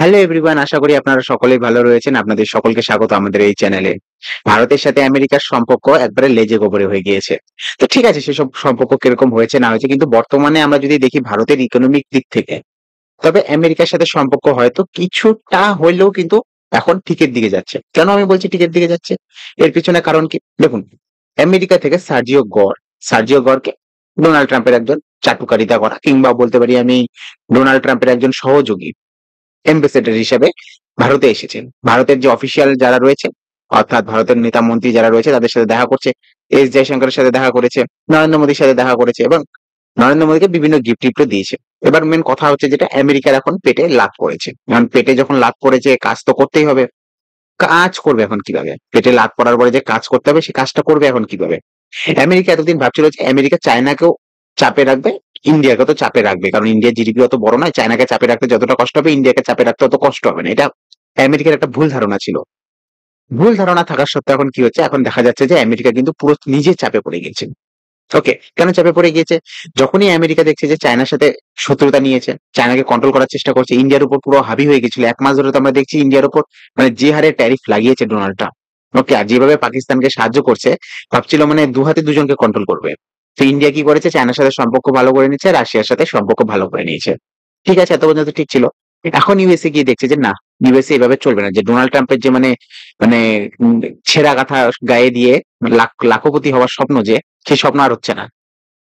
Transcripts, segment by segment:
Hello everyone, আশা করি আপনারা সকলেই ভালো রয়েছেন। আপনাদের সকলকে স্বাগত আমাদের এই চ্যানেলে। ভারতের সাথে আমেরিকার সম্পর্ক একবারে লেজে গোবরে হয়ে গিয়েছে। তো ঠিক আছে, সেসব সম্পর্ক কিরকম হয়েছে না হয়েছে, কিন্তু বর্তমানে আমরা যদি দেখি ভারতের ইকোনমিক দিক থেকে, তবে আমেরিকার সাথে সম্পর্ক হয়তো কিছুটা হইলেও কিন্তু এখন ঠিকের দিকে যাচ্ছে। কেন আমি বলছি ঠিকের দিকে যাচ্ছে? এর পিছনে কারণ কি? দেখুন, আমেরিকা থেকে সার্জিও গরকে ডোনাল্ড ট্রাম্পের একজন চাটুকারিতা করা, কিংবা বলতে পারি আমি ডোনাল্ড ট্রাম্পের একজন সহযোগী অ্যাম্বাসেডর হিসেবে ভারতে এসেছেন। ভারতের যে অফিসিয়াল যারা রয়েছে, অর্থাৎ ভারতের নেতা মন্ত্রী যারা রয়েছে, তাদের সাথে দেখা করছে। এস জয়শঙ্করের সাথে দেখা করেছে, নরেন্দ্র মোদীর সাথে দেখা করেছে, এবং নরেন্দ্র মোদীকে বিভিন্ন গিফট টিফটও দিয়েছে। এবার মেন কথা হচ্ছে যেটা, আমেরিকার এখন পেটে লাত পড়েছে। এখন পেটে যখন লাত পড়েছে, কাজ তো করতেই হবে। কাজ করবে এখন কিভাবে? পেটে লাত পড়ার পরে যে কাজ করতে হবে, সেই কাজটা করবে এখন কিভাবে? আমেরিকা এতদিন ভাবছিল যে আমেরিকা চায়নাকেও চাপে রাখবে, ইন্ডিয়াকে তো চাপে রাখবে, কারণ ইন্ডিয়ার জিডিপি অত বড় নয়। চায়নাকে চাপে রাখতে যতটা কষ্ট হবে, ইন্ডিয়াকে চাপে রাখতে অত কষ্ট হবে না। এটা আমেরিকার একটা ভুল ধারণা ছিল। ভুল ধারণা থাকার সত্ত্বেও এখন কি হচ্ছে? এখন দেখা যাচ্ছে যে আমেরিকা কিন্তু পুরো নিজে চাপে পড়ে গেছে। ওকে, কেন চাপে পড়ে গিয়েছে? যখনই আমেরিকা দেখছে যে চায়নার সাথে শত্রুতা নিয়েছে, চায়নাকে কন্ট্রোল করার চেষ্টা করছে, ইন্ডিয়ার উপর পুরো হাবি হয়ে গেছিল। 1 মাস ধরে তো আমরা দেখছি ইন্ডিয়ার উপর মানে যে হারে ট্যারিফ লাগিয়েছে ডোনাল্ড ট্রাম্প। ওকে, আর যেভাবে পাকিস্তানকে সাহায্য করছে, ভাবছিল মানে দু হাতে দুজনকে কন্ট্রোল করবে। তো ইন্ডিয়া কি করেছে? চায়নার সাথে সম্পর্ক ভালো করে নিচ্ছে, রাশিয়ার সাথে সম্পর্ক ভালো করে নিয়েছে। ঠিক আছে, এত পর্যন্ত ঠিক ছিল। এখন ইউএসএ গিয়ে দেখছে যে না, ইউএসএ এভাবে চলবে না। যে ডোনাল্ড ট্রাম্পের যে মানে মানে ছেঁড়া কাঁথা গায়ে দিয়ে লাখপতি হওয়ার স্বপ্ন, যে সেই স্বপ্ন আর হচ্ছে না।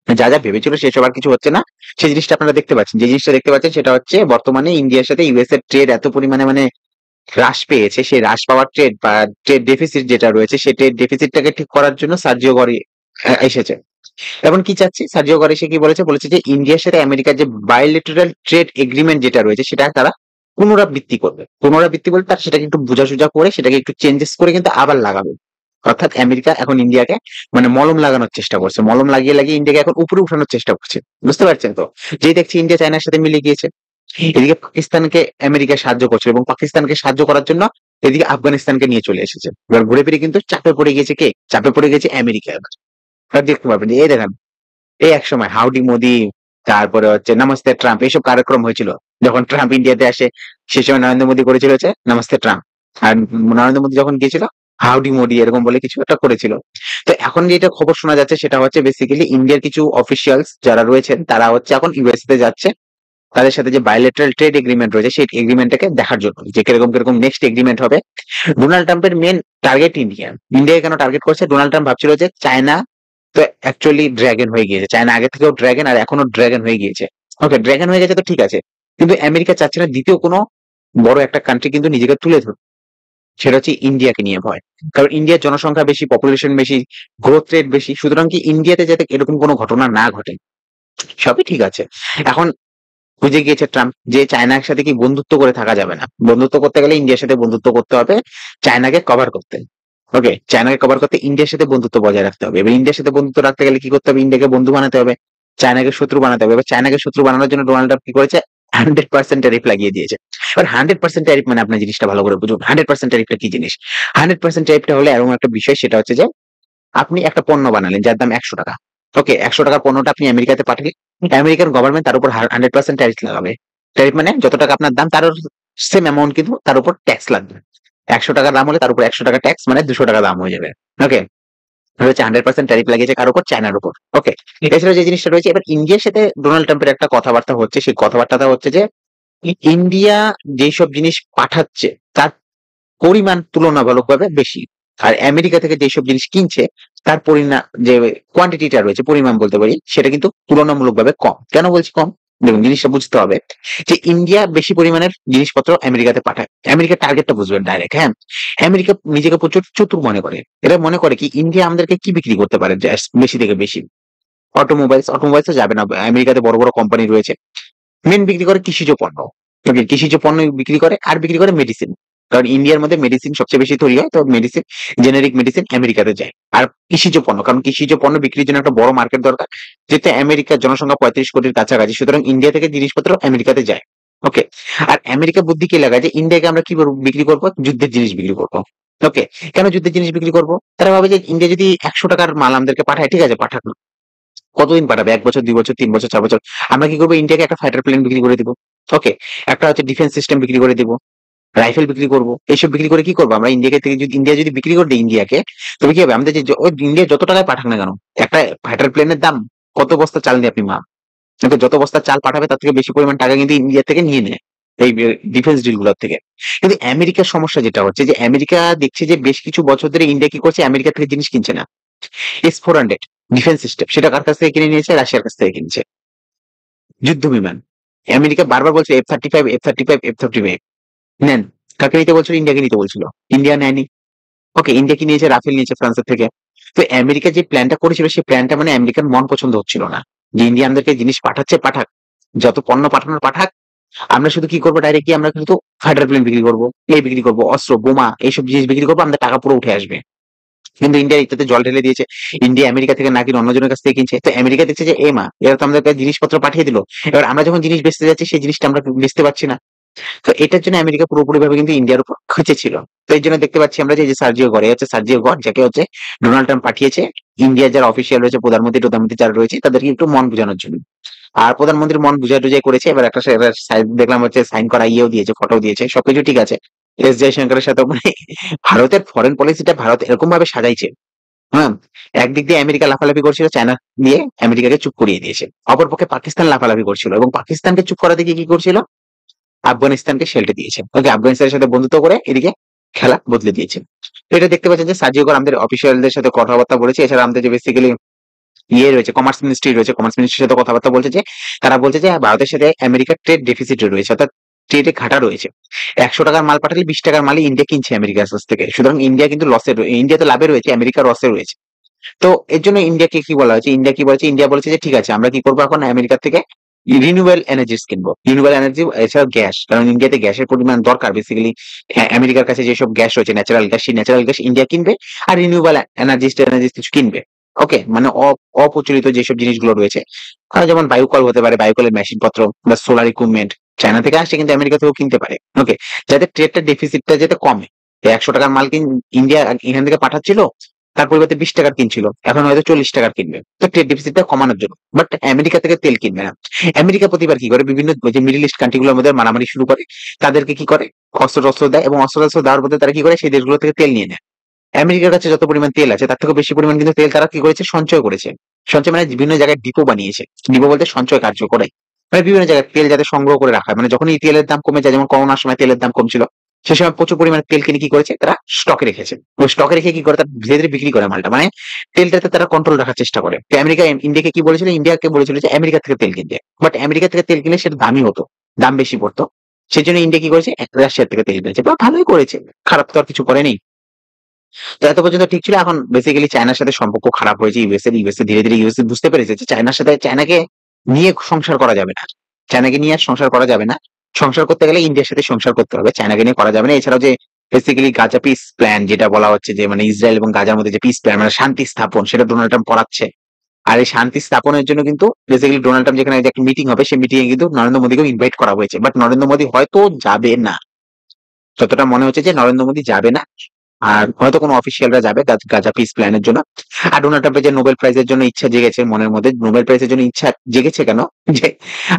যা যা ভেবেছিল সেসব আর কিছু হচ্ছে না। সেই জিনিসটা আপনারা দেখতে পাচ্ছেন। যে জিনিসটা দেখতে পাচ্ছেন সেটা হচ্ছে, বর্তমানে ইন্ডিয়ার সাথে ইউএস এর ট্রেড এত পরিমাণে মানে হ্রাস পেয়েছে। সেই হ্রাস পাওয়ার ট্রেড বা ট্রেড ডেফিসিট যেটা রয়েছে, সেই ট্রেড ডেফিসিটটাকে ঠিক করার জন্য সার্জিও গরি এসেছে। এখন কি চাচ্ছি? সার্জিও গরি সে কি বলেছে? বলেছে যে ইন্ডিয়ার সাথে আমেরিকার যে বায়োলেটারাল ট্রেড এগ্রিমেন্ট যেটা রয়েছে, সেটা তারা পুনরাবৃত্তি করবে। পুনরাবৃত্তি বলতে তার সেটাকে একটু বোঝাসুঝা করে, সেটাকে একটু চেঞ্জেস করে কিন্তু আবার লাগাবে। অর্থাৎ আমেরিকা এখন ইন্ডিয়াকে মানে মলম লাগানোর চেষ্টা করছে। মলম লাগিয়ে লাগিয়ে ইন্ডিয়াকে এখন উপরে উঠানোর চেষ্টা করছে। বুঝতে পারছেন তো? যেই দেখছি ইন্ডিয়া চায়নার সাথে মিলে গিয়েছে, এদিকে পাকিস্তানকে আমেরিকা সাহায্য করছে, এবং পাকিস্তানকে সাহায্য করার জন্য এদিকে আফগানিস্তানকে নিয়ে চলে এসেছে। এবার ঘুরে ফিরে কিন্তু চাপে পড়ে গেছে কে? চাপে পড়ে গেছে আমেরিকা। এবার আপনারা দেখতে পাবেন যে এই দেখেন, এই একসময় হাউডি মোদি, তারপরে হচ্ছে নমস্তে ট্রাম্প, এইসব কার্যক্রম হয়েছিল। যখন ট্রাম্প ইন্ডিয়াতে আসে, সেই সময় নরেন্দ্র মোদী করেছিল হচ্ছে নমস্তে ট্রাম্প। আর নরেন্দ্র মোদী যখন গিয়েছিল, হাউডি মোদি এরকম বলে কিছু একটা করেছিল। তো এখন যেটা খবর শোনা যাচ্ছে সেটা হচ্ছে, বেসিক্যালি ইন্ডিয়ার কিছু অফিসিয়ালস যারা রয়েছেন, তারা হচ্ছে এখন ইউএসএ তে যাচ্ছে। তাদের সাথে যে বায়োলেটারাল ট্রেড এগ্রিমেন্ট রয়েছে, সেই এগ্রিমেন্টটাকে দেখার জন্য, যে কিরকম কিরকম নেক্সট এগ্রিমেন্ট হবে। ডোনাল্ড ট্রাম্পের মেন টার্গেট ইন্ডিয়া। ইন্ডিয়াকে কেন টার্গেট করছে? ডোনাল্ড ট্রাম্প ভাবছিল যে চায়না তো অ্যাকচুয়ালি ড্রাগন হয়ে গিয়েছে। চায়না আগে থেকেও ড্রাগন, আর এখনো ড্রাগন হয়ে গিয়েছে। ওকে, ড্রাগন হয়ে গেছে তো ঠিক আছে, কিন্তু আমেরিকা চাচ্ছে না দ্বিতীয় কোনো বড় একটা কান্ট্রি কিন্তু নিজেকে তুলে ধরুক। সেটা হচ্ছে ইন্ডিয়াকে নিয়ে ভয়। কারণ ইন্ডিয়ার জনসংখ্যা বেশি, পপুলেশন বেশি, গ্রোথ রেট বেশি। সুতরাং কি ইন্ডিয়াতে যাতে এরকম কোনো ঘটনা না ঘটে, সবই ঠিক আছে। এখন বুঝে গিয়েছে ট্রাম্প যে চায়নার সাথে কি বন্ধুত্ব করে থাকা যাবে না। বন্ধুত্ব করতে গেলে ইন্ডিয়ার সাথে বন্ধুত্ব করতে হবে, চায়নাকে কভার করতে। ওকে, চায়নাকে কভার করতে ইন্ডিয়ার সাথে বন্ধুত্ব বজায় রাখতে হবে। এবার ইন্ডিয়ার সাথে বন্ধুত্ব রাখতে গেলে কি করতে হবে? ইন্ডিয়াকে বন্ধু বানাতে হবে, চায়নাকে শত্রু বানাতে হবে। এবার চায়নাকে শত্রু বানানোর জন্য ডোনাল্ড ট্রাম্প কি করেছে? 100% ট্যারিফ লাগিয়ে দিয়েছে। এবার 100% ট্যারিফ মানে, আপনার জিনিসটা ভালো করে বুঝুন, 100% ট্যারিফটা কি জিনিস? 100% ট্যারিফটা হলে এরকম একটা বিষয়, সেটা হচ্ছে যে আপনি একটা পণ্য বানালেন যার দাম 100 টাকা। ওকে, 100 টাকার পণ্যটা আপনি আমেরিকাতে পাঠালে, আমেরিকান গভর্নমেন্ট তার উপর 100% ট্যারিফ লাগাবে। ট্যারিফ মানে যত টাকা আপনার দাম, তার সেম অ্যামাউন্ট কিন্তু তার উপর ট্যাক্স লাগবে। 100 টাকা দাম হলে তার উপর 100 টাকা ট্যাক্স, মানে 200 টাকা দাম হয়ে যাবে। ওকে, হচ্ছে 100% ট্যারিফ লাগিয়েছে কার উপর? চায়নার উপর। ওকে, এছাড়া যে জিনিসটা রয়েছে, এবার ইন্ডিয়ার সাথে ডোনাল্ড ট্রাম্পের একটা কথাবার্তা হচ্ছে। সেই কথাবার্তাটা হচ্ছে যে ইন্ডিয়া যেসব জিনিস পাঠাচ্ছে, তার পরিমাণ তুলনামূলকভাবে বেশি। আর আমেরিকা থেকে যেসব জিনিস কিনছে, তার যে কোয়ান্টিটিটা রয়েছে, পরিমাণ বলতে পারি, সেটা কিন্তু তুলনামূলকভাবে কম। কেন বলছি কম? দেখুন, জিনিসটা বুঝতে হবে যে ইন্ডিয়া বেশি পরিমাণের জিনিসপত্র আমেরিকাতে পাঠায়। আমেরিকার টার্গেটটা বুঝবেন ডাইরেক্ট। হ্যাঁ, আমেরিকা নিজেকে প্রচুর চতুর মনে করে। এরা মনে করে কি, ইন্ডিয়া আমাদেরকে কি বিক্রি করতে পারে বেশি থেকে বেশি? অটোমোবাইলস। অটোমোবাইলস তো যাবে না, আমেরিকাতে বড় বড় কোম্পানি রয়েছে। মেন বিক্রি করে কৃষিজ পণ্য। ওকে, কৃষিজ পণ্য বিক্রি করে, আর বিক্রি করে মেডিসিন। কারণ ইন্ডিয়ার মধ্যে মেডিসিন সবচেয়ে বেশি তৈরি হয়, তো মেডিসিন, জেনেরিক মেডিসিন আমেরিকাতে যায়। আর কৃষিজ পণ্য, কারণ কৃষিজ পণ্য বিক্রির জন্য একটা বড় মার্কেট দরকার, যেতে আমেরিকার জনসংখ্যা 35 কোটির কাছাকাছি। সুতরাং ইন্ডিয়া থেকে জিনিসপত্র আমেরিকাতে যায়। ওকে, আর আমেরিকা বুদ্ধি কি লাগায় যে ইন্ডিয়াকে আমরা কি বিক্রি করবো? যুদ্ধের জিনিস বিক্রি করবো। ওকে, কেন যুদ্ধের জিনিস বিক্রি করবো? তারা ভাবে যে ইন্ডিয়া যদি 100 টাকার মাল আমাদেরকে পাঠায়, ঠিক আছে পাঠাক না। কতদিন পাঠাবে? 1 বছর, 2 বছর, 3 বছর, 4 বছর। আমরা কি করবো? ইন্ডিয়াকে একটা ফাইটার প্লেন বিক্রি করে দিব। ওকে, একটা হচ্ছে ডিফেন্স সিস্টেম বিক্রি করে দিব, রাইফেল বিক্রি করব, এইসব বিক্রি করে কি করবো আমরা? ইন্ডিয়াকে থেকে যদি ইন্ডিয়া যদি বিক্রি করে দিই ইন্ডিয়াকে, তবে কি হবে? আমাদের যে ওই ইন্ডিয়া যত টাকায় পাঠাক না কেন, একটা ফাইটার প্লেনের দাম কত বস্তা চাল দিয়ে আপনি মাপ, কিন্তু যত বস্তা চাল পাঠাবে তার থেকে বেশি পরিমাণ টাকা কিন্তু ইন্ডিয়া থেকে নিয়ে নেয় এই ডিফেন্স ডিল গুলোর থেকে। কিন্তু আমেরিকার সমস্যা যেটা হচ্ছে যে আমেরিকা দেখছে যে বেশ কিছু বছর ধরে ইন্ডিয়া কি করছে, আমেরিকা থেকে জিনিস কিনছে না। S-400 ডিফেন্স সিস্টেম সেটা কার কাছ থেকে কিনে নিয়েছে? রাশিয়ার কাছ থেকে কিনছে। যুদ্ধ বিমান আমেরিকা বারবার বলছে F-35 F-35 F-35 নেন। কাকে নিতে বলছিল? ইন্ডিয়াকে নিতে বলছিল, ইন্ডিয়া নেয়নি। ওকে, ইন্ডিয়া কি নিয়েছে? রাফেল নিয়েছে ফ্রান্সের থেকে। তো আমেরিকা যে প্ল্যানটা করেছিল সেই প্ল্যানটা মানে আমেরিকার মন পছন্দ হচ্ছিল না, যে ইন্ডিয়া আমাদেরকে জিনিস পাঠাচ্ছে পাঠাক, যত পণ্য পাঠানোর পাঠাক, আমরা শুধু কি করবো, ডাইরেক্ট আমরা কিন্তু ফাইটার প্লেন বিক্রি করবো, এই বিক্রি করবো, অস্ত্র বোমা এইসব জিনিস বিক্রি করবো, আমাদের টাকা পুরো উঠে আসবে। কিন্তু ইন্ডিয়া এটাতে জল ঢেলে দিয়েছে। ইন্ডিয়া আমেরিকা থেকে না কিনে অন্যজনের কাছ থেকে কিনছে। তো আমেরিকা দেখছে যে মা এরা তো আমাদের কাছে জিনিসপত্র পাঠিয়ে দিল, এবার আমরা যখন জিনিস বেচতে যাচ্ছি সেই জিনিসটা আমরা বেচতে পারছি না। তো এটার জন্য আমেরিকা পুরোপুরি ভাবে কিন্তু ইন্ডিয়ার উপর খচে ছিল। তো এই জন্য দেখতে পাচ্ছি আমরা যে সার্জিও গড়ে হচ্ছে, সার্জিও গড় যাকে হচ্ছে ডোনাল্ড ট্রাম্প পাঠিয়েছে ইন্ডিয়ার যারা অফিসিয়াল রয়েছে, প্রধানমন্ত্রী যারা রয়েছে তাদেরকে একটু মন বোঝানোর জন্য। আর প্রধানমন্ত্রীর মন বুঝাই টুজাই করেছে, এবার একটা দেখলাম হচ্ছে সাইন করা ইয়েও দিয়েছে, ফটো দিয়েছে, সবকিছু ঠিক আছে। জয়শঙ্করের সাথে মানে ভারতের ফরেন পলিসিটা ভারত এরকম ভাবে সাজাইছে। হ্যাঁ, একদিক দিয়ে আমেরিকা লাফালাফি করছিল, চায়না নিয়ে আমেরিকাকে চুপ করিয়ে দিয়েছে। অপরপক্ষে পাকিস্তান লাফালাফি করছিল এবং পাকিস্তানকে চুপ করাতে গিয়ে কি করছিল? আফগানিস্তানকে শেল্টে দিয়েছে। ওকে, আফগানিস্তানের সাথে বন্ধুত্ব করে এদিকে খেলা বদলে দিয়েছে। তো এটা দেখতে পাচ্ছেন যে সার্জিও কর আমাদের অফিসিয়ালদের সাথে কথাবার্তা বলেছে। এছাড়া আমাদের যে বেসিক্যালি ইয়ে রয়েছে, কমার্স মিনিস্ট্রি রয়েছে, কমার্স মিনিস্ট্রির সাথে কথাবার্তা বলছে যে তারা বলছে যে ভারতের সাথে আমেরিকার ট্রেড ডেফিসিট রয়েছে, অর্থাৎ ট্রেডে ঘাটা রয়েছে। 100 টাকার মাল পাঠালে 20 টাকার মালই ইন্ডিয়া কিনছে আমেরিকার কাছ থেকে। সুতরাং ইন্ডিয়া কিন্তু লসে, ইন্ডিয়া তো লাভে রয়েছে, আমেরিকা লসে রয়েছে। তো এর জন্য ইন্ডিয়াকে কি বলা হয়েছে? ইন্ডিয়া কি বলেছে? ইন্ডিয়া বলেছে যে ঠিক আছে, আমরা কি করবো এখন আমেরিকা থেকে রিনিউয়েবল এনার্জিস কিনবো, রিনিউয়েবল এনার্জি এছাড়াও গ্যাস, কারণ ইন্ডিয়াতে গ্যাসের পরিমাণ দরকার বেসিক্যালি। আমেরিকার কাছে যেসব গ্যাস রয়েছে ন্যাচারাল গ্যাস, সেই ন্যাচারাল গ্যাস ইন্ডিয়া কিনবে, আর রিনিউয়েবল এনার্জিস কিছু কিনবে। ওকে, মানে অপ্রচলিত যেসব জিনিসগুলো রয়েছে, যেমন বায়ুকল হতে পারে, বায়ুকলের মেশিন পত্র বা সোলার ইকুইপমেন্ট চায়না থেকে আসছে, কিন্তু আমেরিকা থেকেও কিনতে পারে। ওকে, যাতে ট্রেডটা ডেফিসিটটা যাতে কমে। 100 টাকার মাল ইন্ডিয়া এখান থেকে পাঠাচ্ছিল, তার পরিবর্তে 20 টাকার কিনছিল, এখন হয়তো 40 টাকার কিনবে, তো ট্রেড ডেফিসিটটা কমানোর জন্য। বাট আমেরিকা থেকে তেল কিনবে না। আমেরিকা প্রতিবার কি করে, বিভিন্ন যে মিডল ইস্ট কান্ট্রি গুলোর মধ্যে মারামারি শুরু করে, তাদেরকে কি করে, অস্ত্র দেয়, এবং অস্ত্র দেওয়ার বদলে তারা কি করে, সেই দেশগুলো থেকে তেল নিয়ে নেয়। আমেরিকার কাছে যত পরিমাণ তেল আছে তার থেকে বেশি পরিমাণ কিন্তু তেল তারা কি করেছে, সঞ্চয় করেছে। সঞ্চয় মানে বিভিন্ন জায়গায় ডিপো বানিয়েছে। ডিপো বলতে সঞ্চয় কার্য করে, মানে বিভিন্ন জায়গায় তেল যাতে সংগ্রহ করে রাখা হয়। মানে যখন এই তেলের দাম কমে যায়, যেমন করোনার সময় তেলের দাম কমছিল, সে সময় প্রচুর পরিমাণে তেল কিনে কি করেছে, তারা স্টকে রেখেছে। ওই স্টকে রেখে কি করে, তারা ধীরে ধীরে বিক্রি করে মালটা, মানে তেলটাতে তারা কন্ট্রোল রাখার চেষ্টা করে। তো আমেরিকা ইন্ডিয়াকে কি বলেছিল, ইন্ডিয়াকে বলেছিল যে আমেরিকা থেকে তেল কিনতে, বাট আমেরিকা থেকে তেল কিনলে সেটা দামি হতো, দাম বেশি পড়তো। সেই জন্য ইন্ডিয়া কি করেছে, রাশিয়ার থেকে তেল কিনেছে, বা ভালোই করেছে, খারাপ তো আর কিছু করেনি। তো এত পর্যন্ত ঠিক ছিল। এখন বেসিক্যালি চায়নার সাথে সম্পর্ক খারাপ হয়েছে ইউএসএ ধীরে ধীরে ইউএসএ বুঝতে পেরেছে যে চায়নাকে নিয়ে সংসার করা যাবে না। চায়নাকে নিয়ে আর সংসার করা যাবে না। সংসার করতে গেলে ইন্ডিয়ার সাথে সংসার করতে হবে, চায়নাকে নিয়ে করা যাবে না। এছাড়াও যে বেসিক্যালি গাজা পিস প্ল্যান যেটা বলা হচ্ছে, যে মানে ইসরায়েল এবং গাজার মধ্যে যে পিস প্ল্যান, মানে শান্তি স্থাপন, সেটা ডোনাল্ড ট্রাম্প করাচ্ছে। আর এই শান্তি স্থাপনের জন্য কিন্তু বেসিক্যালি ডোনাল্ড ট্রাম্প যেখানে একটা মিটিং হবে, সেই মিটিং এ কিন্তু নরেন্দ্র মোদীকেও ইনভাইট করা হয়েছে, বাট নরেন্দ্র মোদী হয়তো যাবে না। যতটা মনে হচ্ছে যে নরেন্দ্র মোদী যাবে না, আর হয়তো কোনো অফিসিয়ালরা যাবে গাজা পিস প্ল্যানের জন্য। আর ডোনাল্ড ট্রাম্পের যে নোবেল প্রাইজের জন্য ইচ্ছা জেগেছে মনের মধ্যে, নোবেল প্রাইজের জন্য ইচ্ছা জেগেছে কেন, যে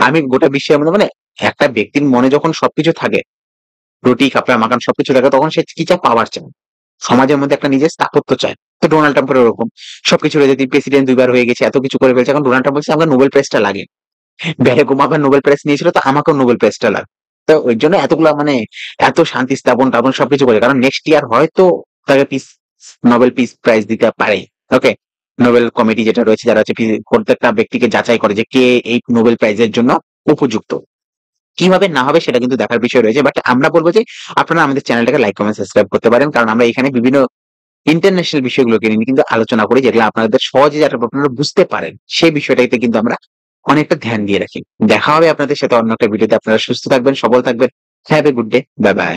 আমি গোটা বিশ্বের মধ্যে, মানে একটা ব্যক্তির মনে যখন সবকিছু থাকে, রুটি কাপড়া মাকান সবকিছু থাকে, তখন সে কি চায়, পাওয়ার চায়, সমাজের মধ্যে একটা নিজের স্থাপত্য চায়। তো ডোনাল্ড ট্রাম্পের ওরকম সবকিছু রয়েছে, তিনি প্রেসিডেন্ট 2 বার হয়ে গেছে, এত কিছু করে ফেলছে, এখন ডোনাল্ড ট্রাম্প বলছে আমার নোবেল প্রাইজটা লাগে। ব্যারাক ওবামা নোবেল প্রাইজ নিয়েছিল, তো আমাকেও নোবেল প্রাইজটা লাগে। তো ওই জন্য এতগুলা মানে এত শান্তি স্থাপন টাপন সবকিছু করে, কারণ নেক্সট ইয়ার হয়তো তাকে নোবেল পিস প্রাইজ দিতে পারে। ওকে, নোবেল কমিটি যেটা রয়েছে, যারা হচ্ছে প্রত্যেকটা ব্যক্তিকে যাচাই করে যে কে এই নোবেল প্রাইজের জন্য উপযুক্ত। কিভাবে না হবে সেটা কিন্তু দেখার বিষয় রয়েছে। বাট আমরা বলবো যে আপনারা আমাদের চ্যানেলটাকে লাইক কমেন্ট সাবস্ক্রাইব করতে পারেন, কারণ আমরা এখানে বিভিন্ন ইন্টারন্যাশনাল বিষয়গুলোকে নিয়ে কিন্তু আলোচনা করি, যেগুলো আপনাদের সহজে যাতে আপনারা বুঝতে পারেন, সেই বিষয়টাতে কিন্তু আমরা অনেকটা ধ্যান দিয়ে রাখি। দেখা হবে আপনাদের সাথে অন্য একটা ভিডিওতে। আপনারা সুস্থ থাকবেন, সবল থাকবেন। Have a good day, bye bye.